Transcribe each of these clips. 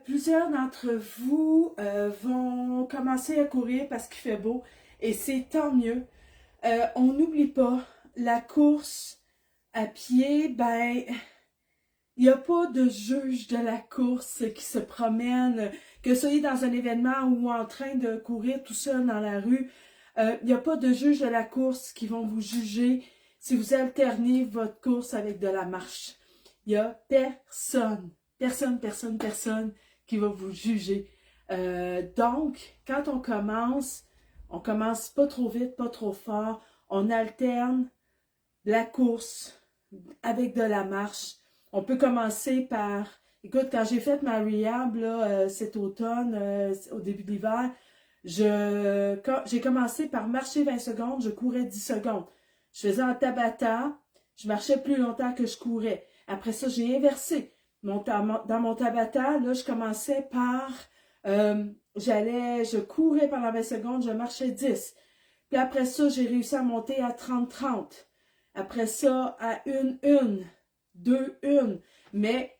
Plusieurs d'entre vous vont commencer à courir parce qu'il fait beau et c'est tant mieux. On n'oublie pas, la course à pied, ben, il n'y a pas de juge de la course qui se promène, que vous soyez dans un événement ou en train de courir tout seul dans la rue. Il n'y a pas de juge de la course qui vont vous juger si vous alternez votre course avec de la marche. Il n'y a personne qui va vous juger. Donc, quand on commence pas trop vite, pas trop fort, on alterne la course avec de la marche. On peut commencer par, écoute, quand j'ai fait ma rehab là, cet automne, au début de l'hiver, j'ai commencé par marcher 20 secondes, je courais 10 secondes. Je faisais un Tabata, je marchais plus longtemps que je courais. Après ça, j'ai inversé. Dans mon Tabata, là, je commençais par, je courais pendant 20 secondes, je marchais 10. Puis après ça, j'ai réussi à monter à 30-30. Après ça, à 1-1, 2-1. Mais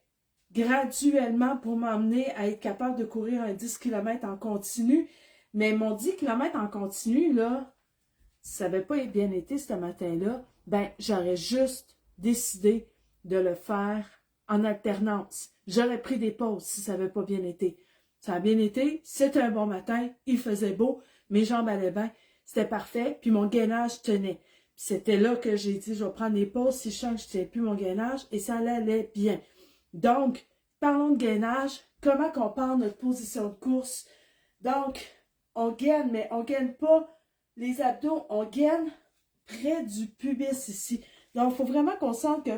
graduellement pour m'emmener à être capable de courir un 10 km en continu. Mais mon 10 km en continu, là, si ça n'avait pas bien été ce matin-là, ben, j'aurais juste décidé de le faire en alternance. J'aurais pris des pauses si ça n'avait pas bien été. Ça a bien été, c'était un bon matin, il faisait beau, mes jambes allaient bien, c'était parfait, puis mon gainage tenait. C'était là que j'ai dit, je vais prendre des pauses si je sens que je ne tiens plus mon gainage, et ça allait bien. Donc, parlons de gainage, comment qu'on part notre position de course. Donc, on gaine, mais on ne gaine pas les abdos, on gaine près du pubis ici. Donc, il faut vraiment qu'on sente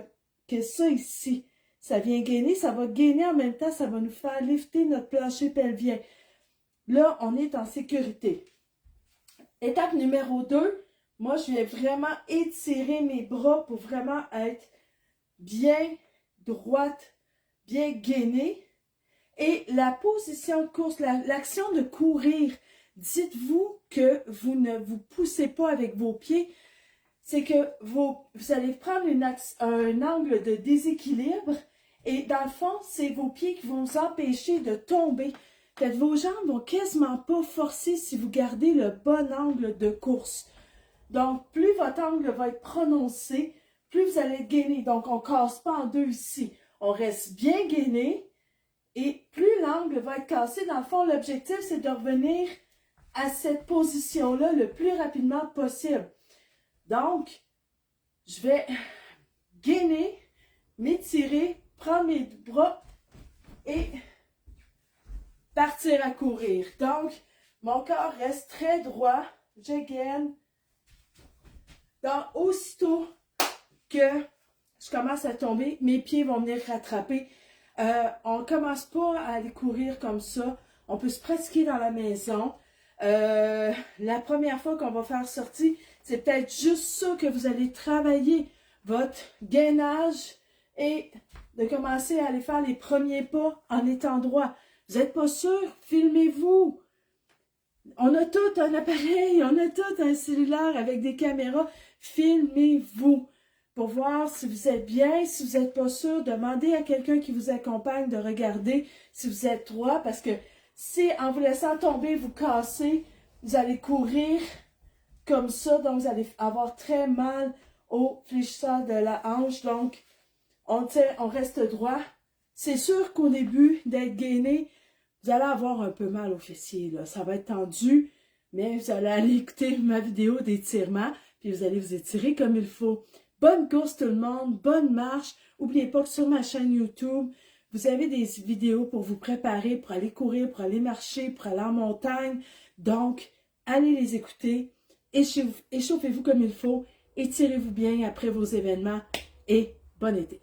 que ça ici, ça vient gainer, ça va gainer en même temps, ça va nous faire lifter notre plancher pelvien. Là, on est en sécurité. Étape numéro 2, moi, je vais vraiment étirer mes bras pour vraiment être bien droite, bien gainée. Et la position de course, l'action de courir, dites-vous que vous ne vous poussez pas avec vos pieds. C'est que vous allez prendre un angle de déséquilibre et dans le fond, c'est vos pieds qui vont vous empêcher de tomber. Fait que vos jambes vont quasiment pas forcer si vous gardez le bon angle de course. Donc, plus votre angle va être prononcé, plus vous allez être gainé. Donc, on ne casse pas en deux ici. On reste bien gainé et plus l'angle va être cassé. Dans le fond, l'objectif, c'est de revenir à cette position-là le plus rapidement possible. Donc, je vais gainer, m'étirer, prendre mes bras et partir à courir. Donc, mon corps reste très droit, je gaine. Donc, aussitôt que je commence à tomber, mes pieds vont venir rattraper. On ne commence pas à aller courir comme ça. On peut se pratiquer dans la maison. La première fois qu'on va faire sortie, c'est peut-être juste ça que vous allez travailler, votre gainage et de commencer à aller faire les premiers pas en étant droit. Vous n'êtes pas sûr? Filmez-vous. On a tout un appareil, on a tout un cellulaire avec des caméras. Filmez-vous pour voir si vous êtes bien, si vous n'êtes pas sûr. Demandez à quelqu'un qui vous accompagne de regarder si vous êtes droit parce que si en vous laissant tomber, vous cassez, vous allez courir comme ça, donc vous allez avoir très mal au fléchisseur de la hanche. Donc, on reste droit. C'est sûr qu'au début d'être gainé, vous allez avoir un peu mal au fessier. Là. Ça va être tendu, mais vous allez aller écouter ma vidéo d'étirement, puis vous allez vous étirer comme il faut. Bonne course tout le monde, bonne marche. N'oubliez pas que sur ma chaîne YouTube, vous avez des vidéos pour vous préparer, pour aller courir, pour aller marcher, pour aller en montagne. Donc, allez les écouter, échauffez-vous comme il faut, étirez-vous bien après vos événements et bon été.